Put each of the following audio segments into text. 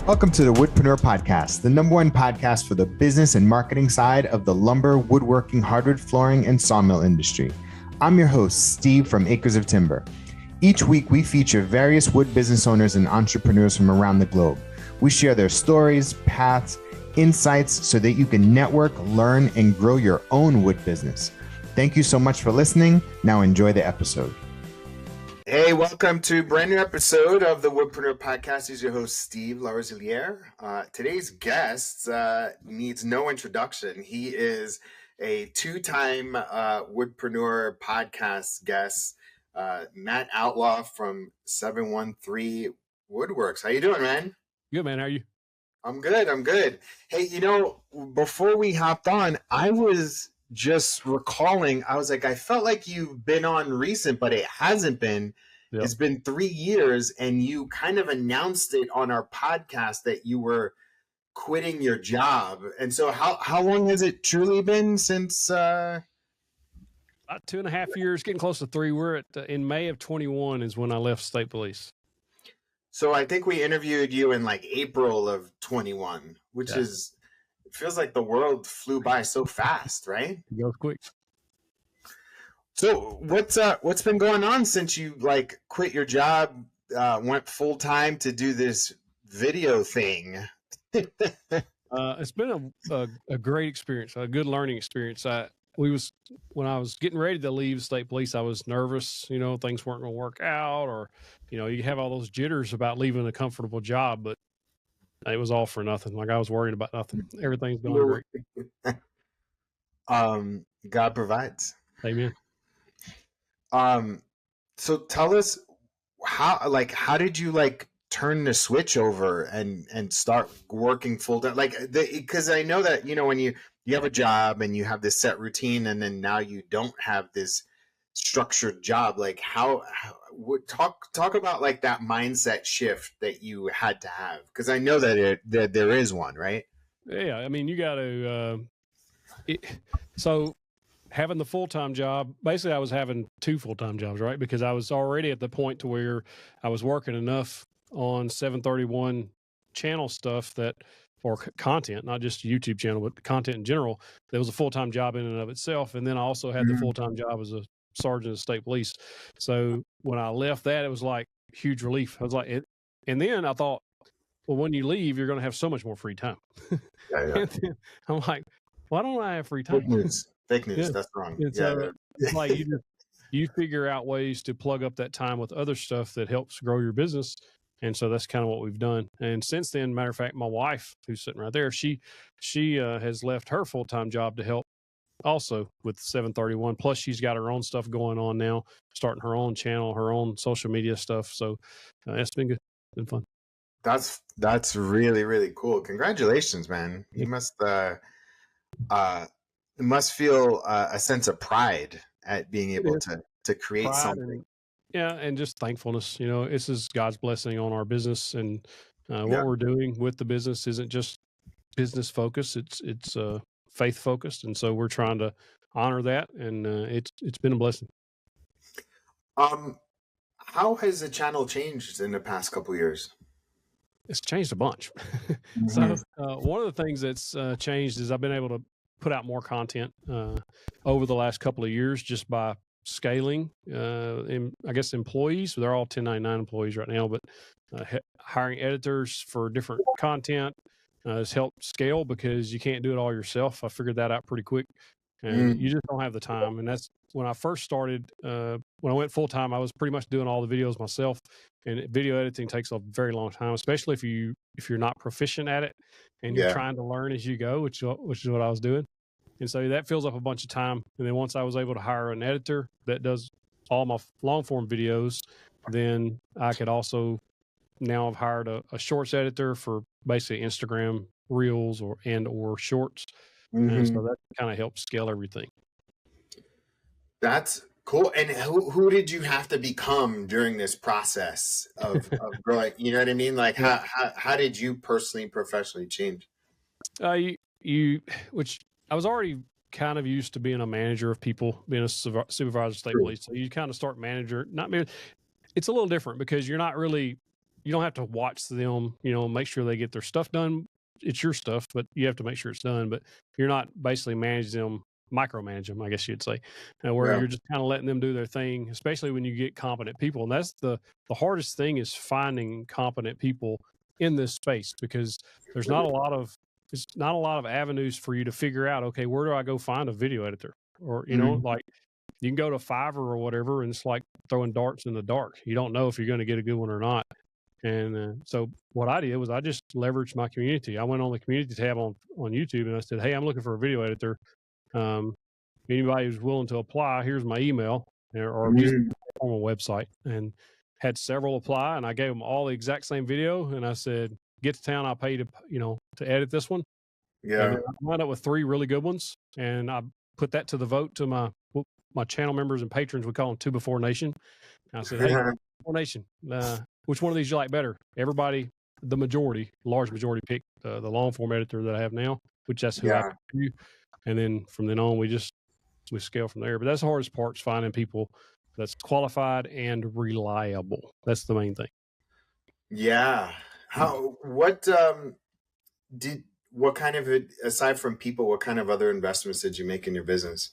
Welcome to the Woodpreneur Podcast, the #1 podcast for the business and marketing side of the lumber, woodworking, hardwood flooring, and sawmill industry. I'm your host, Steve from Acres of Timber. Each week, we feature various wood business owners and entrepreneurs from around the globe. We share their stories, paths, insights so that you can network, learn, and grow your own wood business. Thank you so much for listening. Now enjoy the episode. Hey, welcome to a brand new episode of the Woodpreneur Podcast. This is your host, Steve Larziliere. Today's guest needs no introduction. He is a two-time Woodpreneur podcast guest, Matt Outlaw from 713 Woodworks. How you doing, man? Good, man. How are you? I'm good. Hey, before we hopped on, I was just recalling, I was like, I felt like you've been on recent, but it hasn't been. Yep. It's been 3 years, and you kind of announced it on our podcast that you were quitting your job. And so how long has it truly been since? About 2.5 years, getting close to 3. We're at in May of 21 is when I left state police. So I think we interviewed you in like April of 21, which is, it feels like the world flew by so fast, right? It goes quick. So what's been going on since you like quit your job, went full time to do this video thing? It's been a great experience, a good learning experience. When I was getting ready to leave state police, I was nervous, things weren't going to work out, or, you have all those jitters about leaving a comfortable job, but it was all for nothing. Like, I was worried about nothing. Everything's going great. God provides. Amen. So tell us how did you turn the switch over and start working full time? Because I know that, when you have a job and you have this set routine, and then now you don't have this structured job, talk about that mindset shift that you had to have, because I know that there is one, right? Yeah, I mean, you got to so having the full-time job, basically I was having 2 full-time jobs, right? Because I was already at the point to where I was working enough on 731 channel stuff or content, not just a YouTube channel, but content in general. There was a full-time job in and of itself. And then I also had the full-time job as a sergeant of state police. So when I left that, it was like huge relief. I was like, and then I thought, well, when you leave, you're going to have so much more free time. Yeah. And then I'm like, why don't I have free time? Fake news. Yeah. That's wrong. And so it's like you figure out ways to plug up that time with other stuff that helps grow your business. And so that's kind of what we've done. And since then, matter of fact, my wife, who's sitting right there, she has left her full-time job to help also with 731. Plus, she's got her own stuff going on now, starting her own channel, her own social media stuff. So it's been good. It's been fun. That's really, really cool. Congratulations, man. You must feel a sense of pride at being able to create something. And just thankfulness. This is God's blessing on our business, and what we're doing with the business isn't just business focused; it's faith focused, and so we're trying to honor that, and it's been a blessing. How has the channel changed in the past couple of years? It's changed a bunch. So one of the things that's changed is I've been able to put out more content over the last couple of years just by scaling. I guess employees, they're all 1099 employees right now, but hiring editors for different content has helped scale, because you can't do it all yourself. I figured that out pretty quick, and you just don't have the time. And that's when I first started. When I went full time, I was pretty much doing all the videos myself, and video editing takes a very long time, especially if you're not proficient at it and you're trying to learn as you go, which is what I was doing. And so that fills up a bunch of time. And then once I was able to hire an editor that does all my long form videos, then I could also, now I've hired a shorts editor for basically Instagram reels or shorts. And so that kind of helps scale everything. That's cool. And who did you have to become during this process of growing? You know what I mean? Like how did you personally, professionally change? Which I was already kind of used to being a manager of people, being a supervisor of state police. So you kind of start not manager. It's a little different because you're you don't have to watch them, make sure they get their stuff done. It's your stuff, but you have to make sure it's done. But you're not basically micromanage them, I guess you'd say, where you're just kind of letting them do their thing, especially when you get competent people. And that's the hardest thing, is finding competent people in this space, because there's not a lot of avenues for you to figure out, okay, where do I go find a video editor? Or, like, you can go to Fiverr or whatever, and it's like throwing darts in the dark. You don't know if you're going to get a good one or not. And so what I did was I just leveraged my community. I went on the community tab on YouTube, and I said, hey, I'm looking for a video editor. Anybody who's willing to apply, here's my email, or just on a website, and had several apply, and I gave them all the exact same video. And I said, get to town, I'll pay you to edit this one. Yeah. And I wound up with 3 really good ones. And I put that to the vote to my channel members and patrons. We call them 2 Before Nation. And I said, hey, Before Nation, which one of these you like better? Everybody, large majority picked the long form editor that I have now, which that's who I do. And then from then on, we scale from there. But that's the hardest part, is finding people that's qualified and reliable. That's the main thing. Yeah. What kind of, aside from people, what kind of other investments did you make in your business?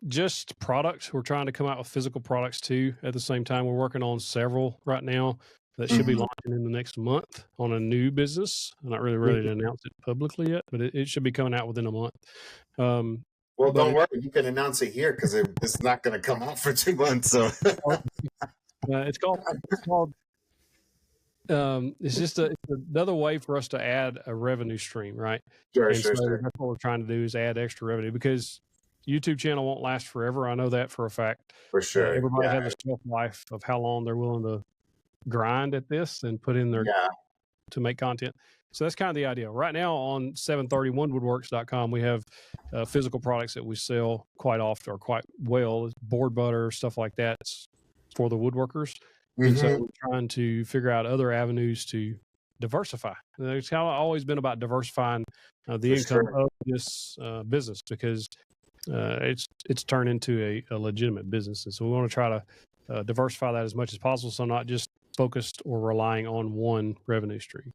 Just products. We're trying to come out with physical products too. At the same time, we're working on several right now that should be launching in the next month on a new business. I'm not really ready to announce it publicly yet, but it should be coming out within a month. Well, don't worry. You can announce it here, because it's not going to come out for 2 months. So it's called. It's just it's another way for us to add a revenue stream, right? Sure. That's what we're trying to do, is add extra revenue, because YouTube channel won't last forever. I know that for a fact. For sure. Everybody has a shelf life of how long they're willing to grind at this and put in their to make content. So that's kind of the idea. Right now on 731woodworks.com, we have physical products that we sell quite often, or quite well, board butter, stuff like that. It's for the woodworkers. And so we're trying to figure out other avenues to diversify. And it's kind of always been about diversifying the income of this business, because it's turned into a legitimate business. And so we want to try to diversify that as much as possible, so not just focused or relying on one revenue stream.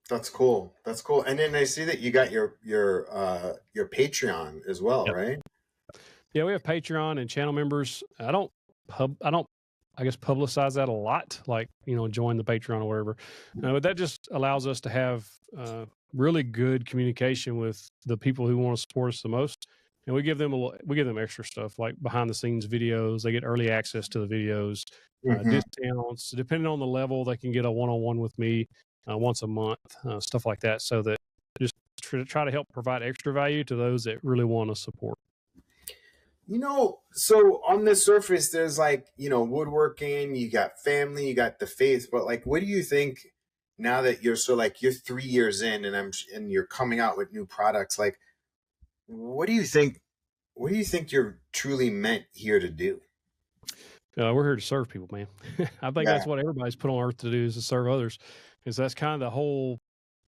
That's cool. And then I see that you got your Patreon as well, right? Yeah, we have Patreon and channel members. I don't publicize that a lot, like, join the Patreon or whatever. But that just allows us to have really good communication with the people who want to support us the most. And we give them extra stuff, like behind the scenes videos. They get early access to the videos, discounts. Depending on the level, they can get a one-on-one with me once a month, stuff like that. So that just try to help provide extra value to those that really want to support. So on the surface, there's woodworking, you got family, you got the faith, but what do you think now that you're 3 years in and you're coming out with new products? What do you think you're truly meant here to do? We're here to serve people, man. I think that's what everybody's put on earth to do, is to serve others. And so that's kind of the whole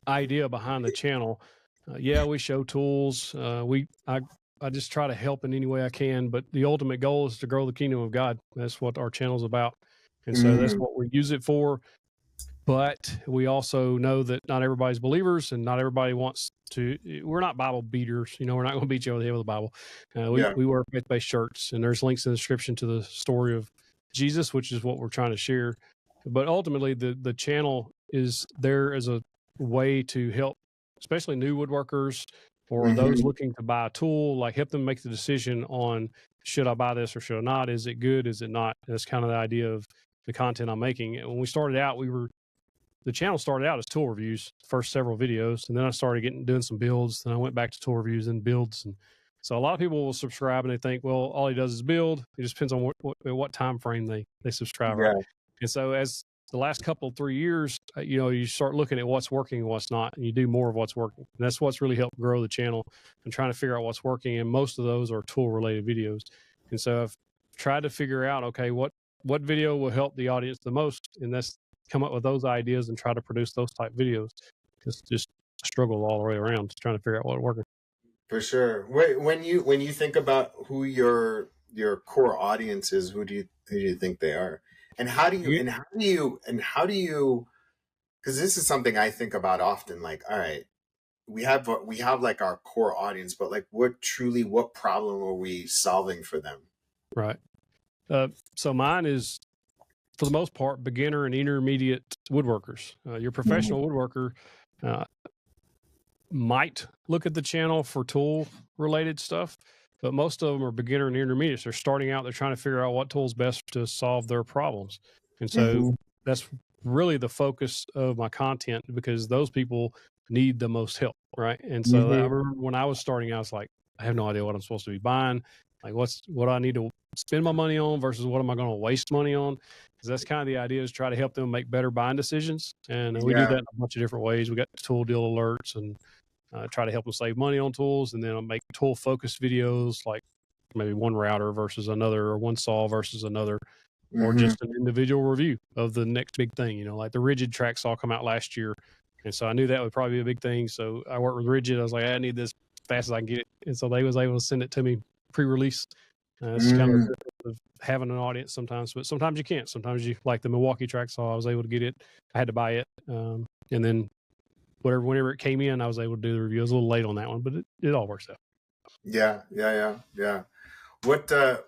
idea behind the channel. We show tools. I just try to help in any way I can, but the ultimate goal is to grow the kingdom of God. That's what our channel's about. And so that's what we use it for. But we also know that not everybody's believers, and not everybody wants to. We're not Bible beaters. We're not going to beat you over the head with the Bible. We wear faith-based shirts, and there's links in the description to the story of Jesus, which is what we're trying to share. But ultimately, the channel is there as a way to help, especially new woodworkers, or those looking to buy a tool, help them make the decision on, should I buy this or should I not? Is it good? Is it not? That's kind of the idea of the content I'm making. And when we started out, the channel started out as tool reviews, the first several videos, and then I started doing some builds. Then I went back to tool reviews and builds. And so a lot of people will subscribe and they think, well, all he does is build. It just depends on what time frame they subscribe. Right? And so as the last 3 years, you start looking at what's working and what's not, and you do more of what's working. And that's what's really helped grow the channel, and trying to figure out what's working. And most of those are tool related videos. And so I've tried to figure out, okay, what video will help the audience the most, and that's come up with those ideas and try to produce those type videos. It's just a struggle all the way around, just trying to figure out what's working. For sure. When you think about who your core audience is, who do you think they are? And how do you, because this is something I think about often, like, all right, we have like our core audience, but like what problem are we solving for them? Right. So mine is, for the most part, beginner and intermediate woodworkers. Your professional woodworker might look at the channel for tool related stuff, but most of them are beginner and intermediate. They're starting out, they're trying to figure out what tool's best to solve their problems. And so that's really the focus of my content, because those people need the most help. Right. And so I remember when I was starting out, I was like, I have no idea what I'm supposed to be buying. Like, what I need to spend my money on versus what am I going to waste money on? Because that's kind of the idea, is try to help them make better buying decisions. And we do that in a bunch of different ways. We got tool deal alerts and try to help them save money on tools. And then I'll make tool focused videos, like maybe one router versus another, or one saw versus another, or just an individual review of the next big thing. You know, like the Rigid track saw come out last year. And so I knew that would probably be a big thing. So I worked with Rigid. I was like, I need this as fast as I can get it. And so they was able to send it to me pre-release. It's kind of of having an audience sometimes, but sometimes you can't. Sometimes you, like the Milwaukee track saw, I was able to get it. I had to buy it. And then whenever it came in, I was able to do the review. I was a little late on that one, but it all works out. Yeah. What are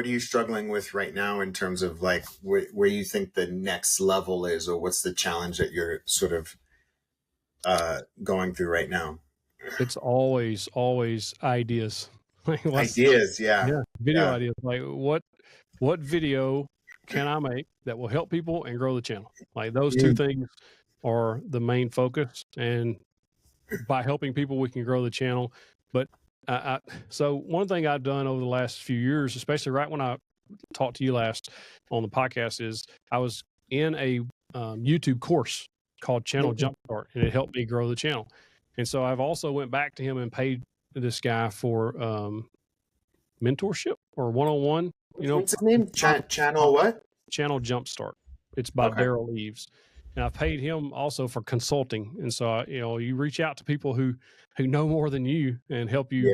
you struggling with right now in terms of like where you think the next level is, or what's the challenge that you're sort of going through right now? It's always ideas. Ideas, video ideas. Like what video can I make that will help people and grow the channel? Like those two things are the main focus, and by helping people, we can grow the channel. But so one thing I've done over the last few years, especially right when I talked to you last on the podcast, is I was in a YouTube course called Channel Jumpstart, and it helped me grow the channel. And so I've also went back to him and paid this guy for mentorship or one-on-one. You know, what's his name? Channel what? Channel Jumpstart. It's by Daryl Eves. And I paid him also for consulting. And so, you reach out to people who know more than you and help you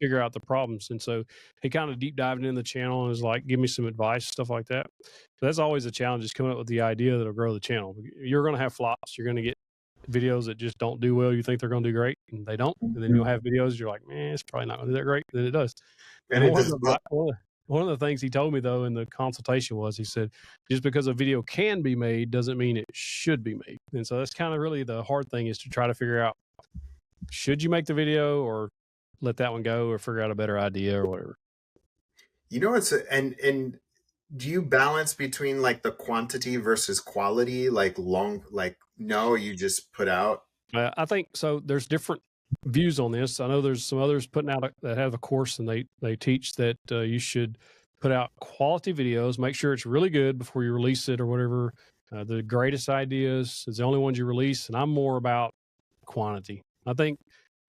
figure out the problems. And so he kind of deep dived into the channel and was like, give me some advice, stuff like that. So that's always a challenge, is coming up with the idea that'll grow the channel. You're going to have flops. You're going to get videos that just don't do well. You think they're going to do great, and they don't. And then you'll have videos you're like, man, it's probably not going to do that great. And then it does. And one of the things he told me, though, in the consultation was, he said, just because a video can be made doesn't mean it should be made. And so that's kind of really the hard thing, is to try to figure out, should you make the video or let that one go, or figure out a better idea or whatever. And do you balance between like the quantity versus quality, no, you just put out? I think so. There's different views on this. I know there's some others putting out that have a course, and they teach that you should put out quality videos, make sure it's really good before you release it or whatever. The greatest ideas is the only ones you release. And I'm more about quantity. I think,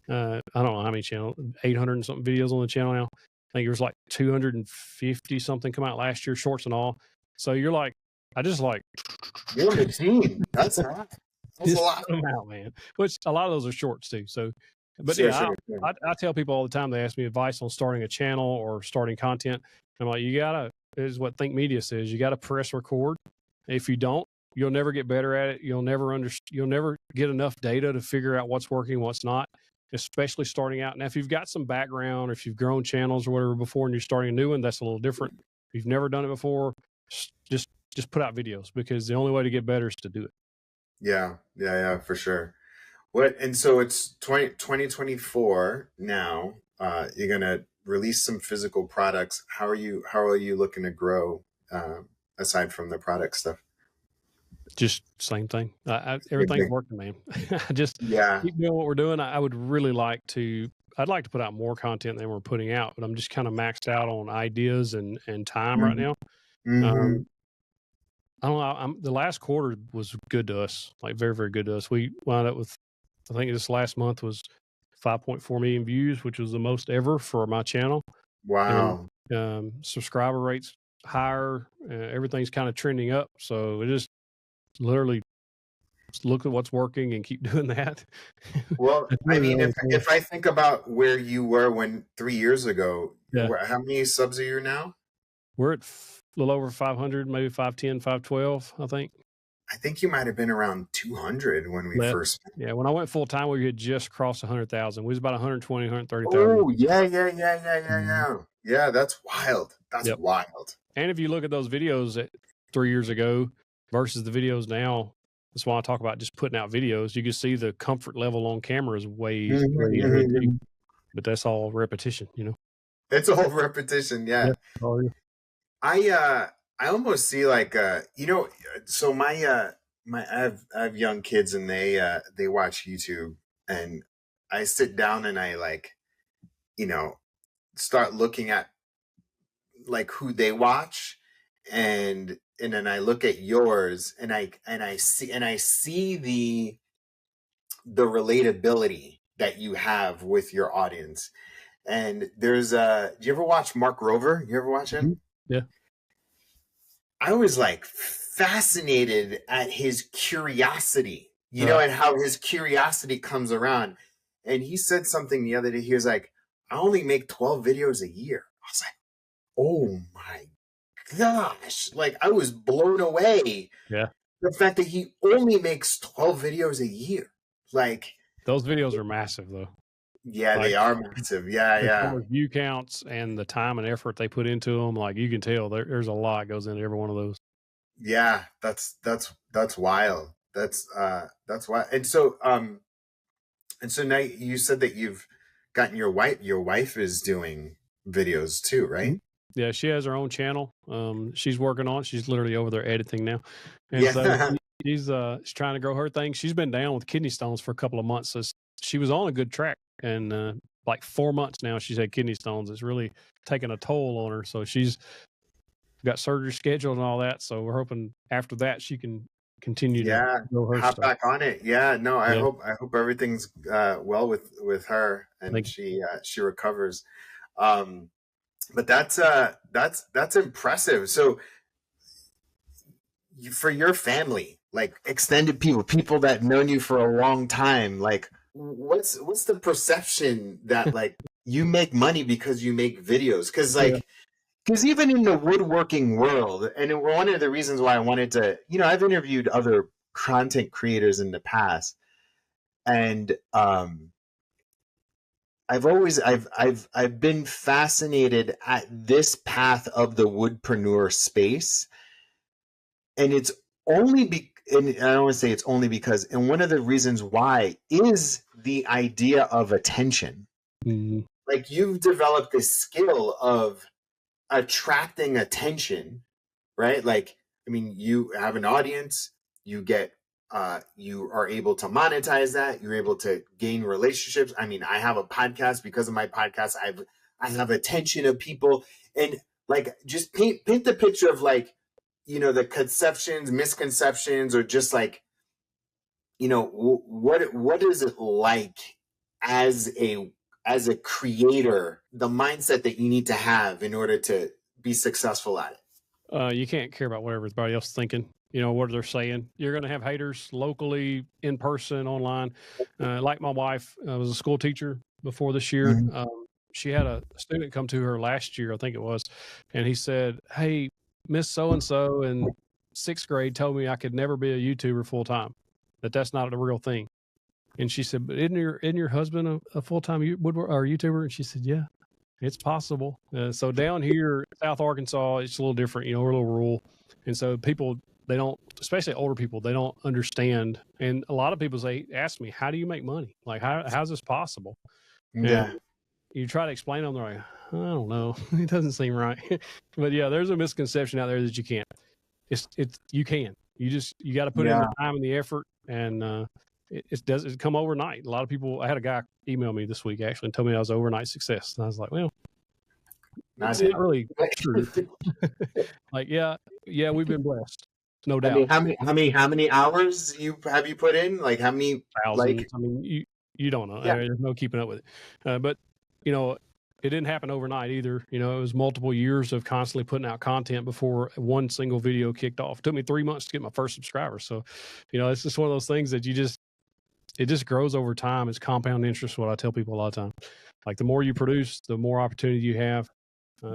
I don't know how many 800 and something videos on the channel now. I think it was like 250 something come out last year, shorts and all. So you're like, you're a team. That's a lot. That's a lot. Out, man. Which a lot of those are shorts too. So, but I tell people all the time, they ask me advice on starting a channel or starting content. I'm like, is what Think Media says. You got to press record. If you don't, you'll never get better at it. You'll never get enough data to figure out what's working, what's not, especially starting out. Now, if you've got some background, or if you've grown channels or whatever before and you're starting a new one, that's a little different. If you've never done it before, just put out videos, because the only way to get better is to do it. Yeah, for sure. And so it's 2024 now. You're going to release some physical products. How are you looking to grow, aside from the product stuff? Just same thing. Everything's working, man. Just keep doing what we're doing. I'd like to put out more content than we're putting out, but I'm just kind of maxed out on ideas and time right now. I don't know. The last quarter was good to us, like very, very good to us. We wound up with, I think this last month was 5.4 million views, which was the most ever for my channel. Wow. And, subscriber rates higher. Everything's kind of trending up. So it just literally look at what's working and keep doing that. Well, I mean, if I think about where you were 3 years ago, how many subs are you now? we're at a little over 500, maybe 510, 512, I think. I think you might have been around 200 when we Yeah. first. Yeah, when I went full time, we had just crossed 100,000. We was about 120, 130,000. Oh, yeah. Yeah, that's wild. That's wild. And if you look at those videos 3 years ago versus the videos now, that's why I talk about just putting out videos. You can see the comfort level on camera is way ahead too. But that's all repetition, you know. It's all repetition, yeah. Oh, yeah. I almost see like you know, so I have young kids and they watch YouTube, and I sit down and I like, you know, start looking at like who they watch, and then I look at yours and I see the relatability that you have with your audience. And there's do you ever watch Mark Rover? You ever watch him? Yeah. I was like fascinated at his curiosity, you know, and how his curiosity comes around. And he said something the other day. He was like, I only make 12 videos a year. I was like, oh my gosh. Like, I was blown away. Yeah. The fact that he only makes 12 videos a year. Like, those videos are massive though. Yeah, like, they are massive. Yeah. View counts and the time and effort they put into them, like you can tell there's a lot goes into every one of those. Yeah, that's wild. That's wild. And so now you said that you've gotten your wife is doing videos too, right? Yeah, she has her own channel. She's working on it. She's literally over there editing now. And so she's trying to grow her thing. She's been down with kidney stones for a couple of months. So she was on a good track. And like 4 months now, she's had kidney stones. It's really taken a toll on her. So she's got surgery scheduled and all that. So we're hoping after that she can continue to grow her hop stuff. back on it. Yeah, no, I hope everything's well with her and she recovers. But that's impressive. So for your family, like extended people that have known you for a long time, like what's the perception that like you make money because you make videos? Because even in the woodworking world, and one of the reasons why I wanted to, you know, I've interviewed other content creators in the past, and I've been fascinated at this path of the woodpreneur space, and it's only and I don't want to say it's only because, and one of the reasons why is the idea of attention. Mm-hmm. Like you've developed this skill of attracting attention, right? Like, I mean, you have an audience, you get, you are able to monetize that. You're able to gain relationships. I mean, I have a podcast. Because of my podcast, I have attention of people, and like, just paint the picture of like, you know, the conceptions, misconceptions, or just like, you know, what is it like as a creator, the mindset that you need to have in order to be successful at it? You can't care about what everybody else is thinking, you know, what they're saying. You're going to have haters locally, in person, online. Like my wife was a school teacher before this year. Mm-hmm. She had a student come to her last year, I think it was, and he said, hey, Miss So-and-so in 6th grade told me I could never be a YouTuber full time, that's not a real thing. And she said, but isn't your husband a full-time YouTuber? And she said, yeah, it's possible. So down here, South Arkansas, it's a little different. You know, we're a little rural. And so people, they don't, especially older people, they don't understand. And a lot of people ask me, how do you make money? Like, how's this possible? Yeah. And you try to explain to them, they're like, I don't know. It doesn't seem right. But yeah, there's a misconception out there that you can't. You can. You got to put in the time and the effort, and it doesn't come overnight. A lot of people, I had a guy email me this week actually and told me I was overnight success. And I was like, well, that's not really true. Like, yeah, we've been blessed. No doubt. I mean, how many hours have you put in? Like how many? Thousands. Like, I mean, you don't know. Yeah. There's no keeping up with it. But you know, it didn't happen overnight either. You know, it was multiple years of constantly putting out content before one single video kicked off. It took me 3 months to get my first subscriber. So, you know, it's just one of those things that it just grows over time. It's compound interest, what I tell people a lot of time. Like the more you produce, the more opportunity you have.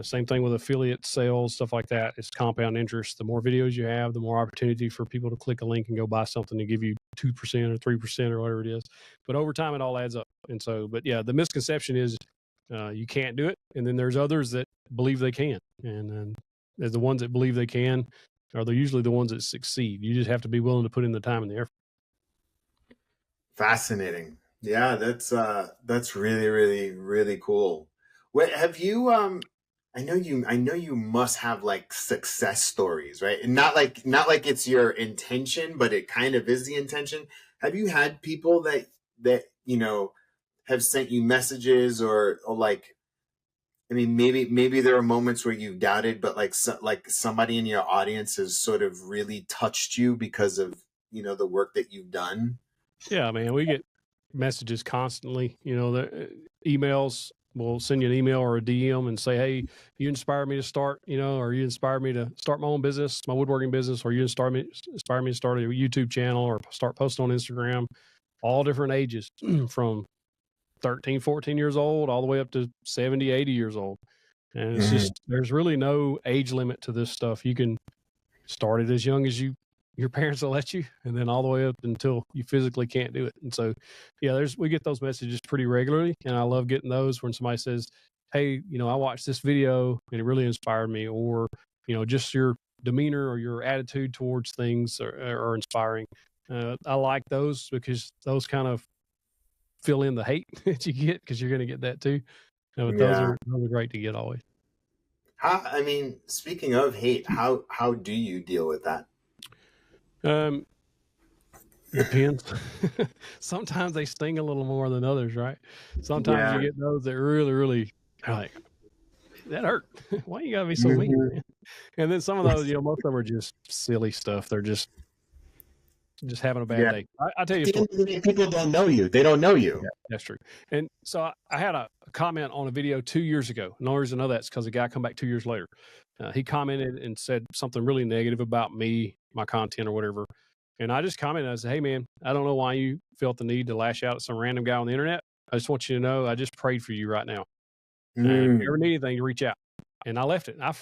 Same thing with affiliate sales, stuff like that. It's compound interest. The more videos you have, the more opportunity for people to click a link and go buy something to give you 2% or 3% or whatever it is. But over time, it all adds up. And so, but yeah, the misconception is you can't do it. And then there's others that believe they can. And there's the ones that believe they can are usually the ones that succeed. You just have to be willing to put in the time and the effort. Fascinating. Yeah, that's really, really, really cool. What have you I know you must have like success stories, right? And not like it's your intention, but it kind of is the intention. Have you had people that have sent you messages or like, I mean, maybe there are moments where you've doubted, but like somebody in your audience has sort of really touched you because of the work that you've done? Yeah, man, we get messages constantly. The emails. We'll send you an email or a DM and say, hey, you inspired me to start, or you inspired me to start my own business, my woodworking business, or you inspired me to start a YouTube channel or start posting on Instagram. All different ages from 13, 14 years old, all the way up to 70, 80 years old. And it's just, there's really no age limit to this stuff. You can start it as young as your parents will let you, and then all the way up until you physically can't do it. And so, yeah, we get those messages pretty regularly, and I love getting those when somebody says, hey, I watched this video and it really inspired me, or, just your demeanor or your attitude towards things are inspiring. I like those because those kind of fill in the hate that you get, because you're going to get that too. But those are great to get always. I mean, speaking of hate, how do you deal with that? Depends. Sometimes they sting a little more than others, right? Sometimes you get those that really, really are like, that hurt. Why you gotta be so mean, man? And then some of those, most of them are just silly stuff. They're just having a bad day. I tell you, people don't know you. They don't know you. Yeah, that's true. And so I had a comment on a video 2 years ago. And the only reason I know that's because the guy come back 2 years later. He commented and said something really negative about me, my content or whatever. And I just commented, I said, hey man, I don't know why you felt the need to lash out at some random guy on the internet. I just want you to know, I just prayed for you right now. And if you ever need anything, you reach out. And I left it. I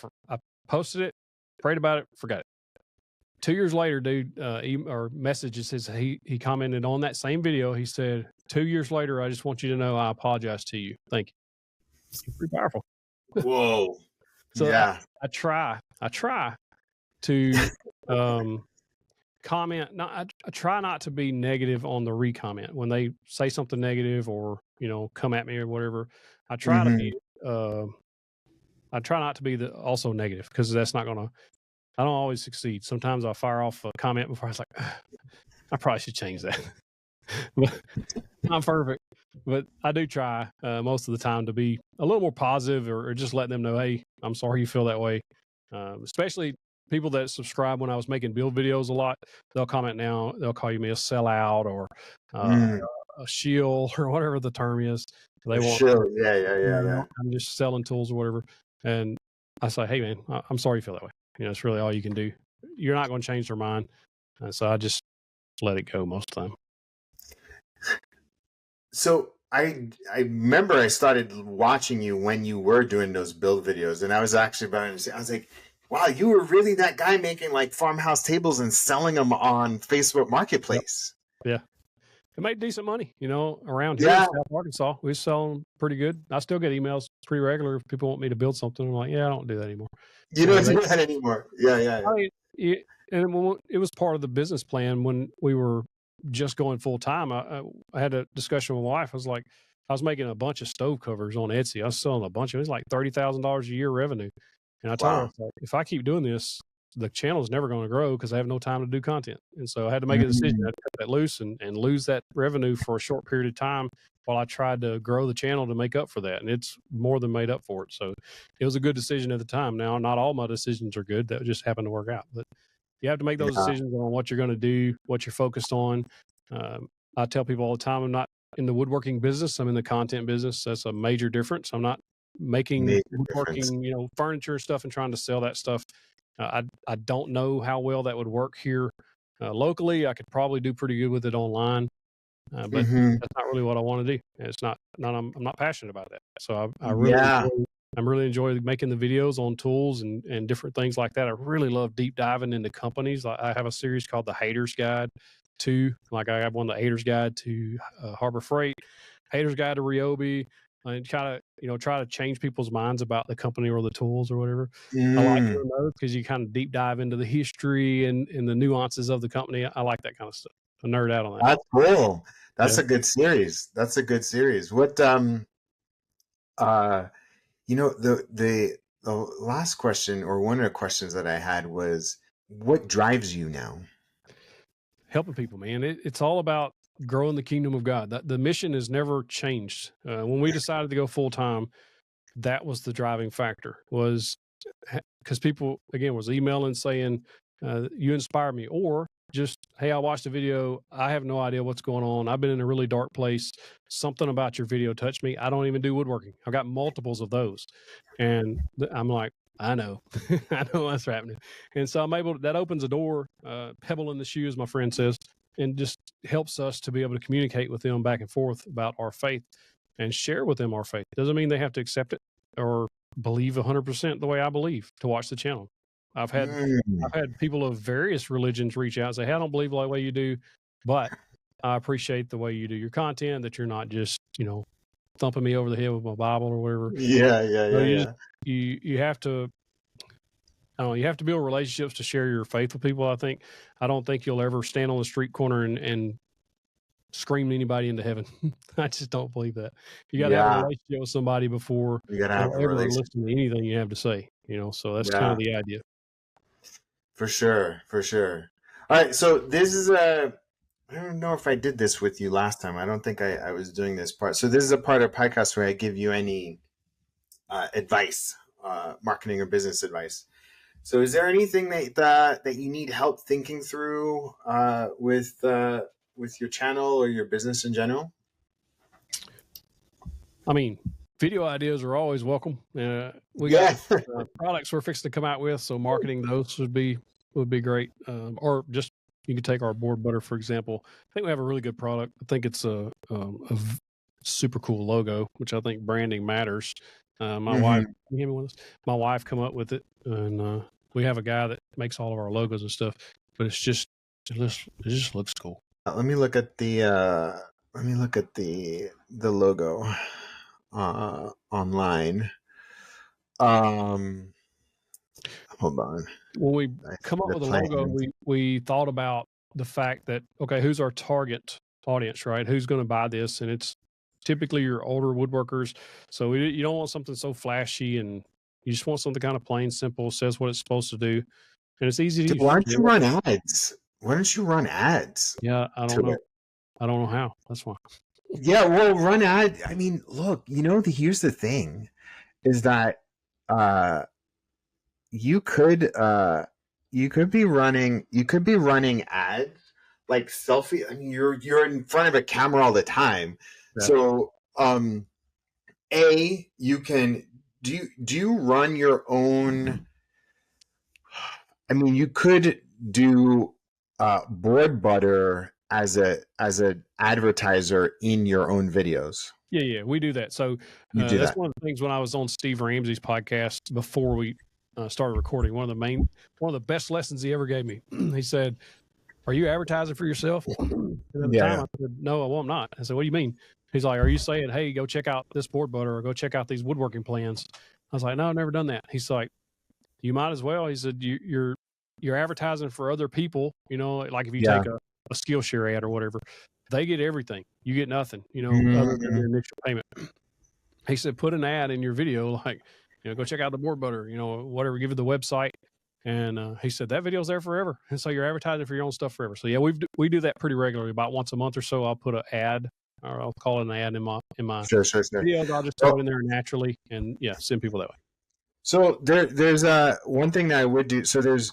posted it, prayed about it, forgot it. 2 years later, dude, or messages says he commented on that same video. He said, 2 years later, I just want you to know I apologize to you. Thank you. It's pretty powerful. Whoa. So yeah, I try to comment. I try not to be negative on the recomment when they say something negative or come at me or whatever. I try to be. I try not to be also negative, because that's not gonna. I don't always succeed. Sometimes I'll fire off a comment before I was like, I probably should change that. But I'm perfect. But I do try most of the time to be a little more positive, or just let them know, hey, I'm sorry you feel that way. Especially people that subscribe when I was making build videos a lot. They'll comment now. They'll call me a sellout or a shield or whatever the term is. They want shield. Yeah. I'm just selling tools or whatever. And I say, hey man, I'm sorry you feel that way. It's really all you can do. You're not going to change their mind. And so I just let it go most of the time. So I remember I started watching you when you were doing those build videos, and I was actually about to say, I was like, wow, you were really that guy making like farmhouse tables and selling them on Facebook Marketplace. Yeah. It made decent money, around here in South Arkansas. We sell them pretty good. I still get emails pretty regular if people want me to build something. I'm like, yeah, I don't do that anymore. You don't do that anymore. Yeah. And it was part of the business plan when we were just going full time. I had a discussion with my wife. I was like, I was making a bunch of stove covers on Etsy. I was selling a bunch of it. It was like $30,000 a year revenue. And I told her, if I keep doing this, the channel is never going to grow because I have no time to do content. And so I had to make a decision. I had to cut that loose and lose that revenue for a short period of time while I tried to grow the channel to make up for that. And it's more than made up for it. So it was a good decision at the time. Now, not all my decisions are good. That just happened to work out. But you have to make those decisions on what you're going to do, what you're focused on. I tell people all the time, I'm not in the woodworking business. I'm in the content business. That's a major difference. I'm not making woodworking, furniture and stuff and trying to sell that stuff. I don't know how well that would work here locally. I could probably do pretty good with it online, but that's not really what I want to do. It's not I'm not passionate about that. So I really enjoy I'm really enjoying making the videos on tools and different things like that. I really love deep diving into companies. I have a series called The Haters Guide to, like I have one, The Haters Guide to Harbor Freight, Haters Guide to Ryobi, and try to change people's minds about the company or the tools or whatever. I like doing those because you kind of deep dive into the history and the nuances of the company. I like that kind of stuff. I nerd out on that. That's cool. That's a good series. That's a good series. What the last question, or one of the questions that I had, was what drives you now? Helping people, man. It's all about growing the kingdom of God. The mission has never changed. When we decided to go full time, that was the driving factor, was because people, again, was emailing saying, you inspire me, or just, hey, I watched a video. I have no idea what's going on. I've been in a really dark place. Something about your video touched me. I don't even do woodworking. I've got multiples of those. And I'm like, I know, I know what's happening. And so that opens a door, pebble in the shoe, as my friend says, and just helps us to be able to communicate with them back and forth about our faith and share with them our faith. Doesn't mean they have to accept it or believe 100% the way I believe to watch the channel. I've had people of various religions reach out and say, hey, I don't believe the way you do, but I appreciate the way you do your content, that you're not just, thumping me over the head with my Bible or whatever. Yeah. You have to, you have to build relationships to share your faith with people. I don't think you'll ever stand on the street corner and scream anybody into heaven. I just don't believe that. You got to have a relationship with somebody before you got to have a relationship. Listen to anything you have to say, so that's kind of the idea. For sure. All right. So this is I don't know if I did this with you last time. I don't think I was doing this part. So this is a part of the podcast where I give you any advice, marketing or business advice. So is there anything that you need help thinking through with your channel or your business in general? I mean, video ideas are always welcome. We got products we're fixing to come out with, so marketing those would be great. Or just, you could take our board butter, for example. I think we have a really good product. I think it's a super cool logo, which I think branding matters. My wife, can you hear me with this? My wife come up with it, and we have a guy that makes all of our logos and stuff. But it just looks cool. Let me look at the logo online. Hold on. When we come up with a logo, we thought about the fact that, okay, who's our target audience, right? Who's going to buy this? And it's typically your older woodworkers. So you don't want something so flashy, and you just want something kind of plain, simple, says what it's supposed to do. And it's easy to use. Why don't you run ads? Yeah, I don't know. I don't know how. That's why. Yeah, well, run ad. I mean, look, here's the thing, is that you could be running ads like selfie. I mean, you're in front of a camera all the time. Yeah. So you can do you run your own? I mean, you could do board butter as an advertiser in your own videos. Yeah, we do that. So that's one of the things when I was on Steve Ramsey's podcast before we started recording. One of the best lessons he ever gave me. He said, "Are you advertising for yourself?" And at the time I said, "No, well, I'm not." I said, "What do you mean?" He's like, "Are you saying, hey, go check out this board butter or go check out these woodworking plans?" I was like, "No, I've never done that." He's like, "You might as well." He said, "You're advertising for other people. Like if you take a Skillshare ad or whatever, they get everything. You get nothing, other than the initial payment." He said, "Put an ad in your video, like, go check out the board butter, whatever, give it the website." And he said, that video's there forever. And so you're advertising for your own stuff forever. So yeah, we do that pretty regularly. About once a month or so, I'll put an ad, or I'll call it an ad in my sure. videos. I'll just throw it in there naturally and send people that way. So there's one thing that I would do. So there's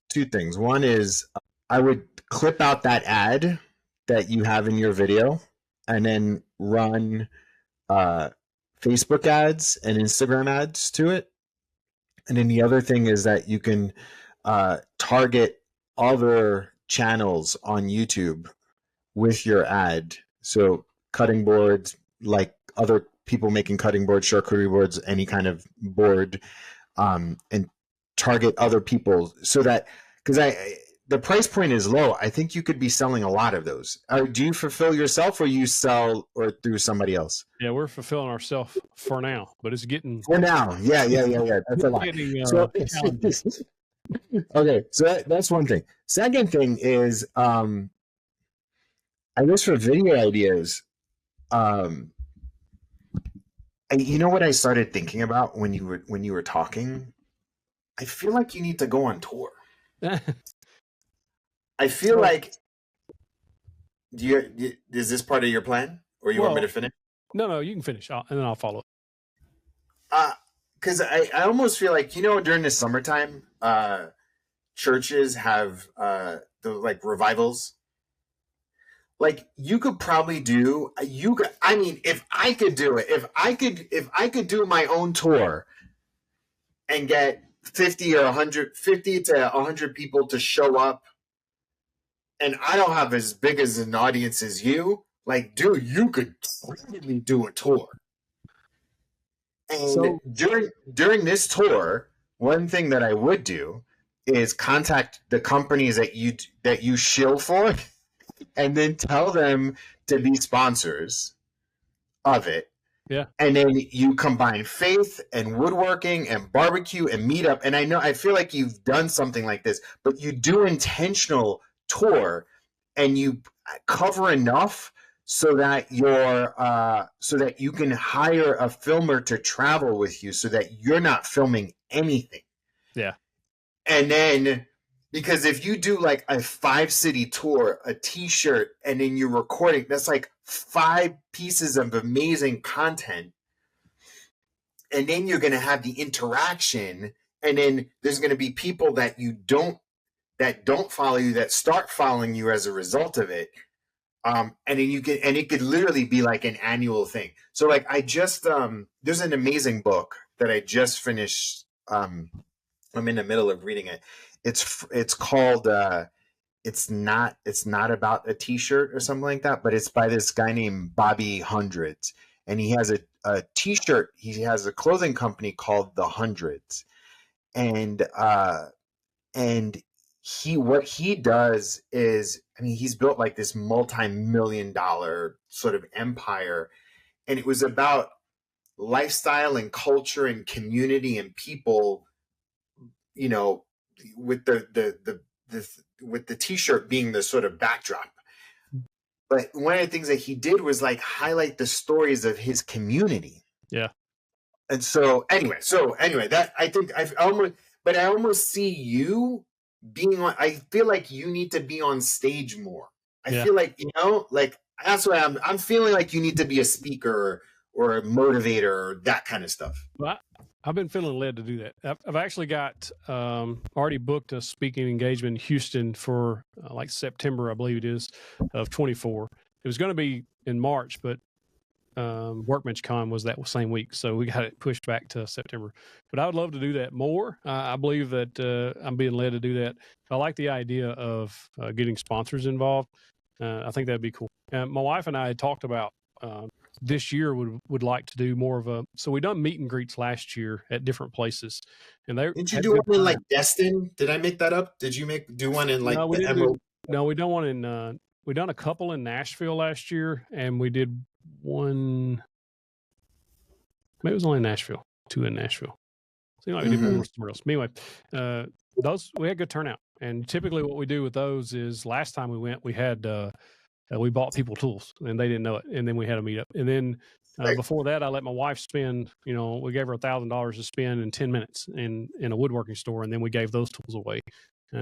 two things. One is I would clip out that ad that you have in your video and then run Facebook ads and Instagram ads to it. And then the other thing is that you can target other channels on YouTube with your ad. So cutting boards, like other people making cutting boards, charcuterie boards, any kind of board, and target other people so that, because the price point is low. I think you could be selling a lot of those. Do you fulfill yourself, or you sell or through somebody else? Yeah, we're fulfilling ourselves for now, but it's getting for now. Yeah. That's a lot. getting So, challenges. okay, so that's one thing. Second thing is, I guess for video ideas, you know what I started thinking about when you were talking? I feel like you need to go on tour. I feel like, is this part of your plan, or you want me to finish? No, you can finish, and then I'll follow. Because I almost feel like, during the summertime, churches have the like revivals. Like, you could probably do, if I could do it, if I could do my own tour and get 50 to 100 people to show up, and I don't have as big as an audience as you, like, dude, you could really do a tour. And so, during this tour, one thing that I would do is contact the companies that you shill for, and then tell them to be sponsors of it. Yeah. And then you combine faith and woodworking and barbecue and meetup. And I feel like you've done something like this, but you do intentional tour, and you cover enough so that you can hire a filmer to travel with you, so that you're not filming anything. Yeah. And then, because if you do like a 5-city tour, a t-shirt, and then you're recording, that's like 5 pieces of amazing content. And then you're going to have the interaction. And then there's going to be people that don't follow you, that start following you as a result of it. And then it could literally be like an annual thing. So like, I just, there's an amazing book that I just finished. I'm in the middle of reading it. It's called, it's not about a t-shirt or something like that, but it's by this guy named Bobby Hundreds. And he has a t-shirt. He has a clothing company called The Hundreds. And what he does is, he's built like this multi-million-dollar sort of empire, and it was about lifestyle and culture and community and people, with the t-shirt being the sort of backdrop. But one of the things that he did was like highlight the stories of his community. Yeah. And so anyway, that I think I almost see you being on. I feel like you need to be on stage more. I feel like, like that's why I'm feeling like you need to be a speaker or a motivator or that kind of stuff. Well, I've been feeling led to do that. I've actually got already booked a speaking engagement in Houston for like September, I believe it is, of 24. It was going to be in March, but Workbench Con was that same week, so we got it pushed back to September. But I would love to do that more. I believe that I'm being led to do that. I like the idea of getting sponsors involved. I think that'd be cool. My wife and I had talked about this year would like to do more of so we done meet and greets last year at different places. And did you do one in like Destin? Did I make that up? Did you do one in like the Emerald? No, we done one in we done a couple in Nashville last year, and we did one, maybe it was only in Nashville, 2 in Nashville. Seemed like we did one somewhere else. But anyway, those, we had good turnout. And typically what we do with those is, last time we went, we had we bought people tools, and they didn't know it, and then we had a meetup. And then before that, I let my wife spend, we gave her $1,000 to spend in 10 minutes in a woodworking store, and then we gave those tools away.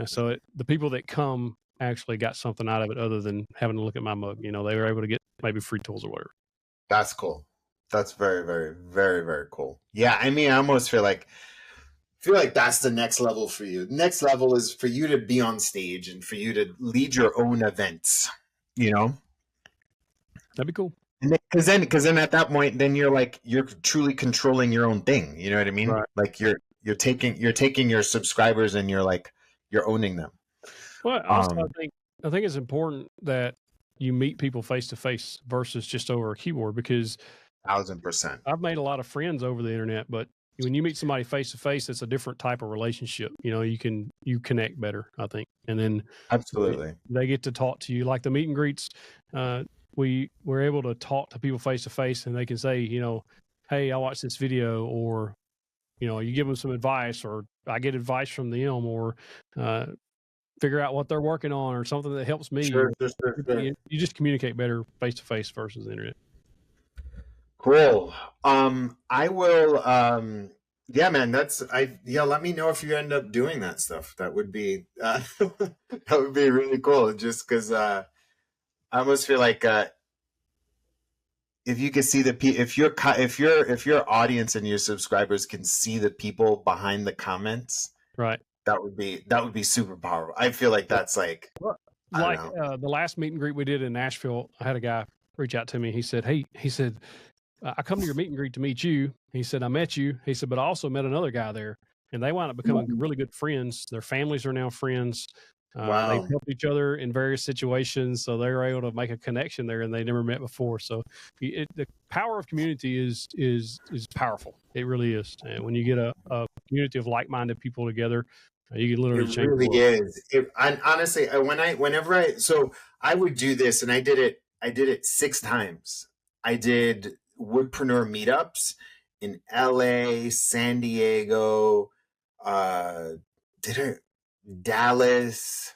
So the people that come actually got something out of it other than having to look at my mug. They were able to get maybe free tools or whatever. That's cool. That's very, very, very, very cool. Yeah, I almost feel like that's the next level for you. The next level is for you to be on stage and for you to lead your own events. That'd be cool. Because then at that point, then you're truly controlling your own thing. You know what I mean? Right. Like you're taking your subscribers and you're owning them. Well, also, I think it's important that you meet people face to face versus just over a keyboard, because 1,000%. I've made a lot of friends over the internet, but when you meet somebody face to face, it's a different type of relationship. You connect better, I think. And then Absolutely, they get to talk to you, like the meet and greets. We're able to talk to people face to face, and they can say, hey, I watched this video, or, you give them some advice, or I get advice from them, or figure out what they're working on, or something that helps me. Sure. You just communicate better face to face versus the internet. Cool. I will, yeah, man, let me know if you end up doing that stuff. That would be, that would be really cool. Just cause, I almost feel like, if you could see if your audience and your subscribers can see the people behind the comments, right, that would be super powerful. I feel like that's like the last meet and greet we did in Nashville. I had a guy reach out to me. He said, I come to your meet and greet to meet you. He said, I met you. He said, but I also met another guy there, and they wound up becoming really good friends. Their families are now friends. Wow. They've helped each other in various situations, so they were able to make a connection there, and they never met before. So the power of community is powerful. It really is. And when you get a community of like-minded people together, you can literally change. It really is. Honestly, so I would do this, and I did it 6 times. I did Woodpreneur meetups in LA, San Diego, Dallas,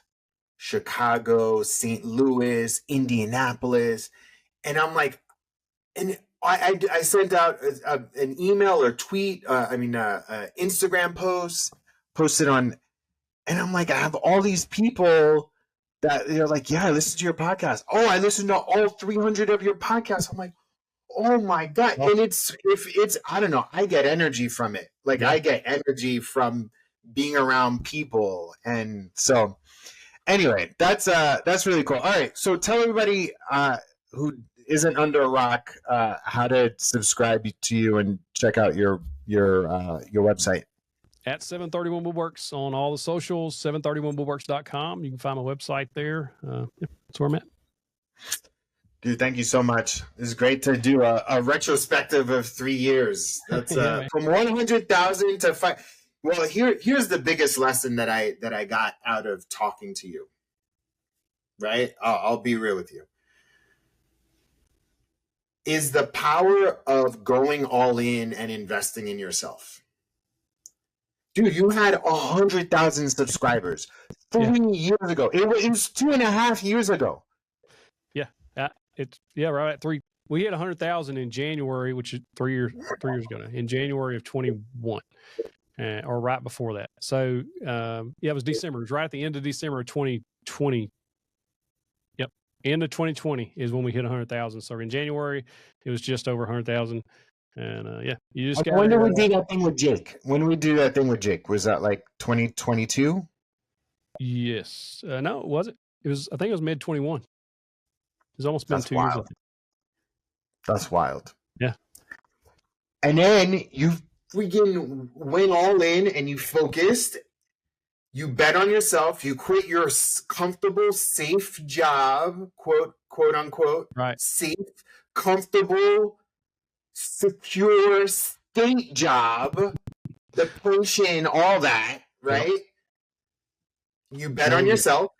Chicago, St. Louis, Indianapolis. And I'm like, and I sent out an email or tweet, Instagram post, posted on, and I'm like, I have all these people that they're like, yeah, I listened to your podcast. Oh, I listened to all 300 of your podcasts. I'm like, oh my God. And it's I don't know, I get energy from it. Like, I get energy from being around people. And so anyway, that's really cool. All right. So tell everybody who isn't under a rock how to subscribe to you and check out your website. At 731 Woodworks on all the socials, 731woodworks.com. You can find my website there. That's where I'm at. Dude, thank you so much. It's great to do a retrospective of 3 years. That's from 100,000 to 5. Well, here's the biggest lesson that I got out of talking to you. Right? I'll be real with you. Is the power of going all in and investing in yourself. Dude, you had 100,000 subscribers 3 years ago. It was 2.5 years ago. Yeah, right at 3. We hit 100,000 in January, which is 3 years ago now. In January of 21, or right before that. So it was December. It was right at the end of December of 2020. Yep, end of 2020 is when we hit 100,000. So in January, it was just over 100,000. And you just got. When did we do that thing with Jake? When did we do that thing with Jake? Was that like 2022? Yes. No, it wasn't. It was. I think it was mid 21. It's almost been 2 years. That's wild. Yeah. And then you freaking went all in and you focused. You bet on yourself. You quit your comfortable, safe job, quote unquote, right? Safe, comfortable, secure state job, the pension, all that, right? Yep. You bet on yourself,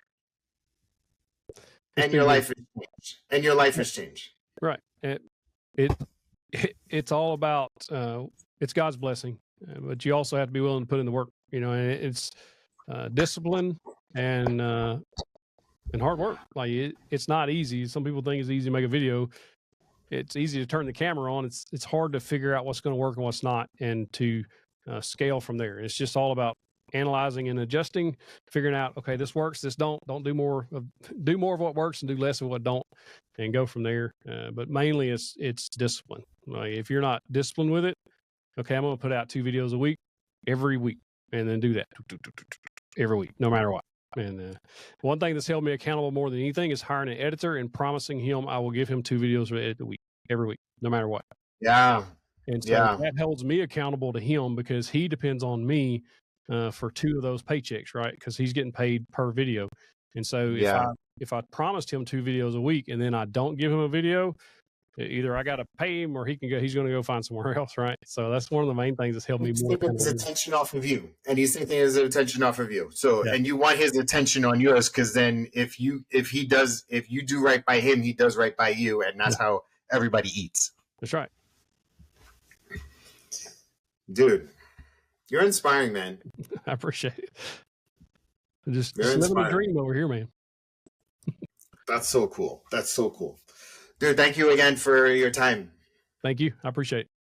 and your life has changed. Right. It's all about it's God's blessing, but you also have to be willing to put in the work. And it's discipline and hard work. Like it's not easy. Some people think it's easy to make a video. It's easy to turn the camera on. It's hard to figure out what's going to work and what's not, and to scale from there. It's just all about analyzing and adjusting, figuring out, okay, this works, this don't do more of what works and do less of what don't, and go from there. But mainly it's discipline. Like if you're not disciplined with it, okay, I'm going to put out 2 videos a week, every week, and then do that every week, no matter what. And one thing that's held me accountable more than anything is hiring an editor and promising him I will give him 2 videos a week, every week, no matter what. Yeah. And so that holds me accountable to him, because he depends on me for 2 of those paychecks, right? Because he's getting paid per video. And so if I promised him 2 videos a week and then I don't give him a video, Either I got to pay him or he's going to go find somewhere else. Right. So that's one of the main things that's helped me He's more. taking his attention off of you, and he's taking his attention off of you. So, Yeah. and you want his attention on yours, because then if you do right by him, he does right by you, and that's how everybody eats. That's right. Dude, you're inspiring, man. I appreciate it. Just living a dream over here, man. That's so cool. That's so cool. Dude, thank you again for your time. Thank you. I appreciate it.